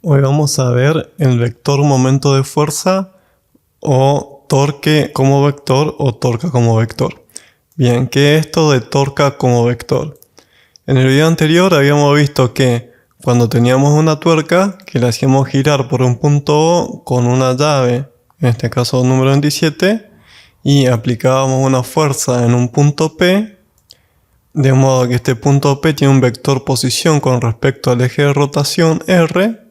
Hoy vamos a ver el vector momento de fuerza o torque como vector o torca como vector. Bien, ¿qué es esto de torca como vector? En el video anterior habíamos visto que cuando teníamos una tuerca que la hacíamos girar por un punto O con una llave, en este caso número 27, y aplicábamos una fuerza en un punto P, de modo que este punto P tiene un vector posición con respecto al eje de rotación R.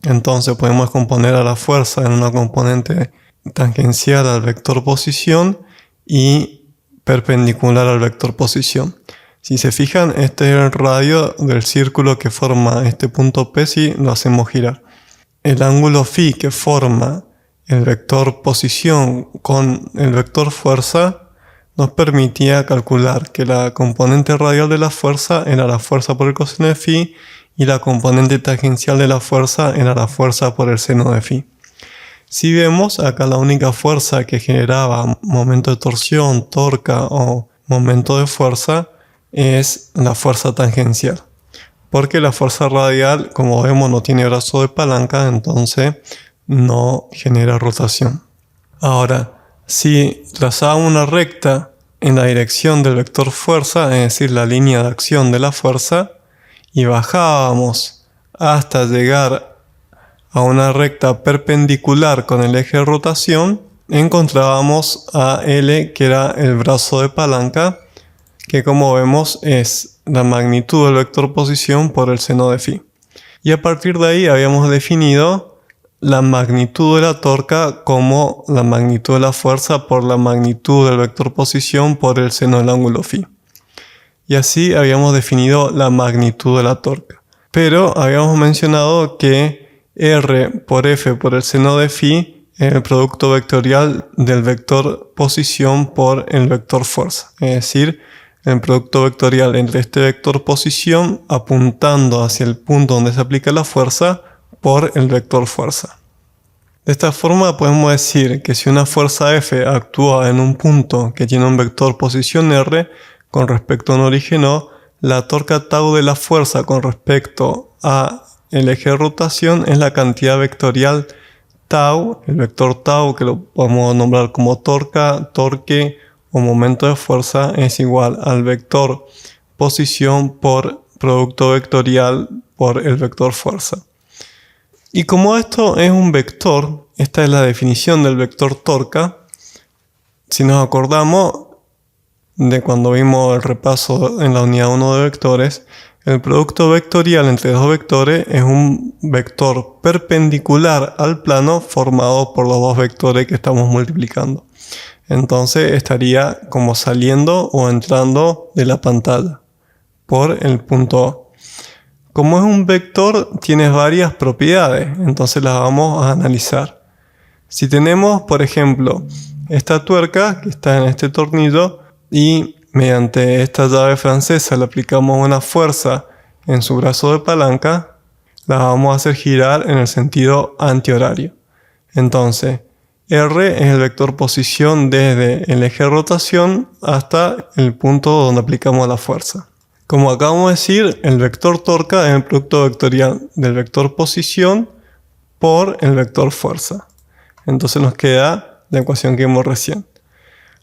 Entonces podemos componer a la fuerza en una componente tangencial al vector posición y perpendicular al vector posición. Si se fijan, este es el radio del círculo que forma este punto P si lo hacemos girar. El ángulo φ que forma el vector posición con el vector fuerza nos permitía calcular que la componente radial de la fuerza era la fuerza por el coseno de φ y la componente tangencial de la fuerza era la fuerza por el seno de φ. Si vemos, acá la única fuerza que generaba momento de torsión, torca o momento de fuerza es la fuerza tangencial. Porque la fuerza radial, como vemos, no tiene brazo de palanca, entonces no genera rotación. Ahora, si trazábamos una recta en la dirección del vector fuerza, es decir, la línea de acción de la fuerza, y bajábamos hasta llegar a una recta perpendicular con el eje de rotación, encontrábamos a L, que era el brazo de palanca, que como vemos es la magnitud del vector posición por el seno de φ. Y a partir de ahí habíamos definido la magnitud de la torca como la magnitud de la fuerza por la magnitud del vector posición por el seno del ángulo φ. Y así habíamos definido la magnitud de la torca. Pero habíamos mencionado que R por F por el seno de φ es el producto vectorial del vector posición por el vector fuerza. Es decir, el producto vectorial entre este vector posición apuntando hacia el punto donde se aplica la fuerza por el vector fuerza. De esta forma podemos decir que si una fuerza F actúa en un punto que tiene un vector posición R con respecto a un origen O, la torca tau de la fuerza con respecto a el eje de rotación es la cantidad vectorial tau, el vector tau que lo podemos nombrar como torca, torque o momento de fuerza es igual al vector posición por producto vectorial por el vector fuerza. Y como esto es un vector, esta es la definición del vector torca. Si nos acordamos de cuando vimos el repaso en la unidad 1 de vectores, el producto vectorial entre dos vectores es un vector perpendicular al plano formado por los dos vectores que estamos multiplicando. Entonces estaría como saliendo o entrando de la pantalla por el punto O. Como es un vector, tiene varias propiedades, entonces las vamos a analizar. Si tenemos, por ejemplo, esta tuerca que está en este tornillo y mediante esta llave francesa le aplicamos una fuerza en su brazo de palanca, la vamos a hacer girar en el sentido antihorario. Entonces, R es el vector posición desde el eje de rotación hasta el punto donde aplicamos la fuerza. Como acabamos de decir, el vector torca es el producto vectorial del vector posición por el vector fuerza. Entonces nos queda la ecuación que vimos recién.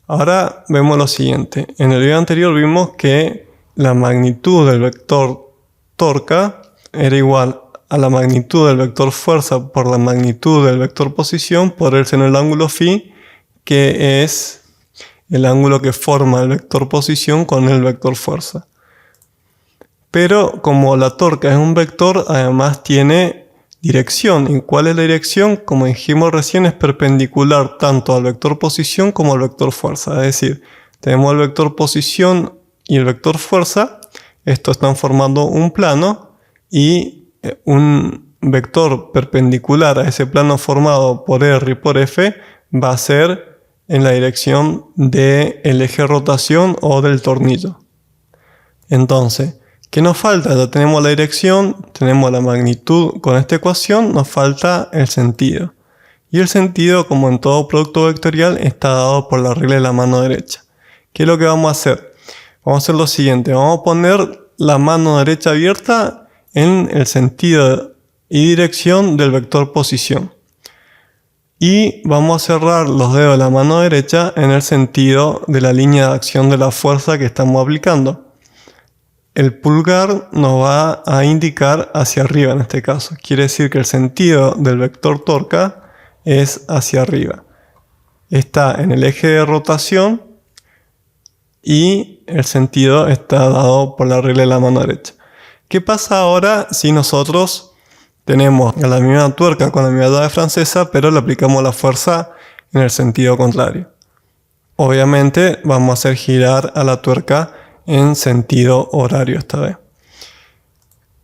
Ahora vemos lo siguiente. En el video anterior vimos que la magnitud del vector torca era igual a la magnitud del vector fuerza por la magnitud del vector posición por el seno del ángulo φ, que es el ángulo que forma el vector posición con el vector fuerza. Pero como la torca es un vector, además tiene dirección. ¿Y cuál es la dirección? Como dijimos recién, es perpendicular tanto al vector posición como al vector fuerza. Es decir, tenemos el vector posición y el vector fuerza. Estos están formando un plano y un vector perpendicular a ese plano formado por R y por F va a ser en la dirección del eje de rotación o del tornillo. Entonces, ¿qué nos falta? Ya tenemos la dirección, tenemos la magnitud con esta ecuación, nos falta el sentido. Y el sentido, como en todo producto vectorial, está dado por la regla de la mano derecha. ¿Qué es lo que vamos a hacer? Vamos a hacer lo siguiente, vamos a poner la mano derecha abierta en el sentido y dirección del vector posición. Y vamos a cerrar los dedos de la mano derecha en el sentido de la línea de acción de la fuerza que estamos aplicando. El pulgar nos va a indicar hacia arriba en este caso. Quiere decir que el sentido del vector torca es hacia arriba. Está en el eje de rotación y el sentido está dado por la regla de la mano derecha. ¿Qué pasa ahora si nosotros tenemos la misma tuerca con la misma llave francesa, pero le aplicamos la fuerza en el sentido contrario? Obviamente vamos a hacer girar a la tuerca en sentido horario esta vez.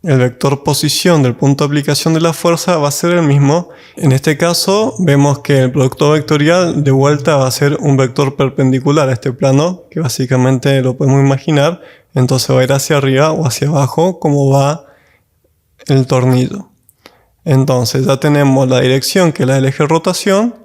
El vector posición del punto de aplicación de la fuerza va a ser el mismo. En este caso vemos que el producto vectorial de vuelta va a ser un vector perpendicular a este plano, que básicamente lo podemos imaginar. Entonces va a ir hacia arriba o hacia abajo como va el tornillo. Entonces ya tenemos la dirección, que es la del eje de rotación,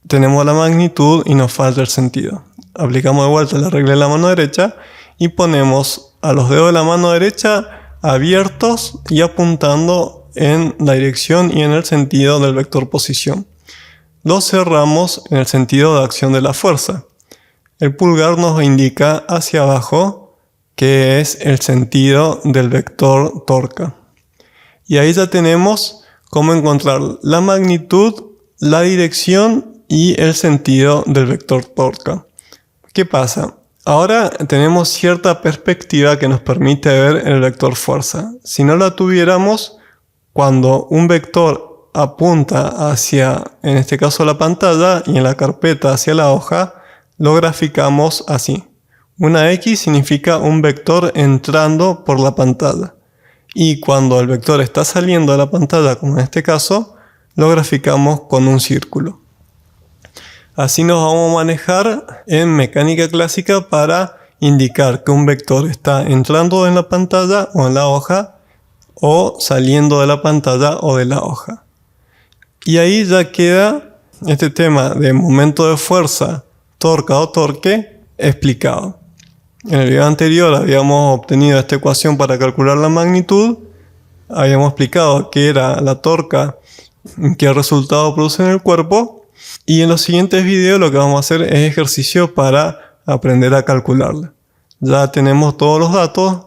tenemos la magnitud y nos falta el sentido. Aplicamos de vuelta la regla de la mano derecha y ponemos a los dedos de la mano derecha abiertos y apuntando en la dirección y en el sentido del vector posición. Los cerramos en el sentido de acción de la fuerza. El pulgar nos indica hacia abajo, que es el sentido del vector torca. Y ahí ya tenemos cómo encontrar la magnitud, la dirección y el sentido del vector torca. ¿Qué pasa? Ahora tenemos cierta perspectiva que nos permite ver el vector fuerza. Si no la tuviéramos, cuando un vector apunta hacia, en este caso, la pantalla y en la carpeta hacia la hoja, lo graficamos así. Una X significa un vector entrando por la pantalla. Y cuando el vector está saliendo de la pantalla, como en este caso, lo graficamos con un círculo. Así nos vamos a manejar en mecánica clásica para indicar que un vector está entrando en la pantalla o en la hoja o saliendo de la pantalla o de la hoja. Y ahí ya queda este tema de momento de fuerza, torca o torque explicado. En el video anterior habíamos obtenido esta ecuación para calcular la magnitud. Habíamos explicado qué era la torca, qué resultado produce en el cuerpo. Y en los siguientes videos lo que vamos a hacer es ejercicio para aprender a calcularla. Ya tenemos todos los datos,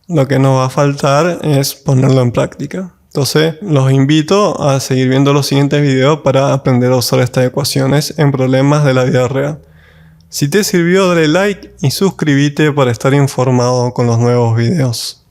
lo que nos va a faltar es ponerlo en práctica. Entonces los invito a seguir viendo los siguientes videos para aprender a usar estas ecuaciones en problemas de la vida real. Si te sirvió, dale like y suscríbete para estar informado con los nuevos videos.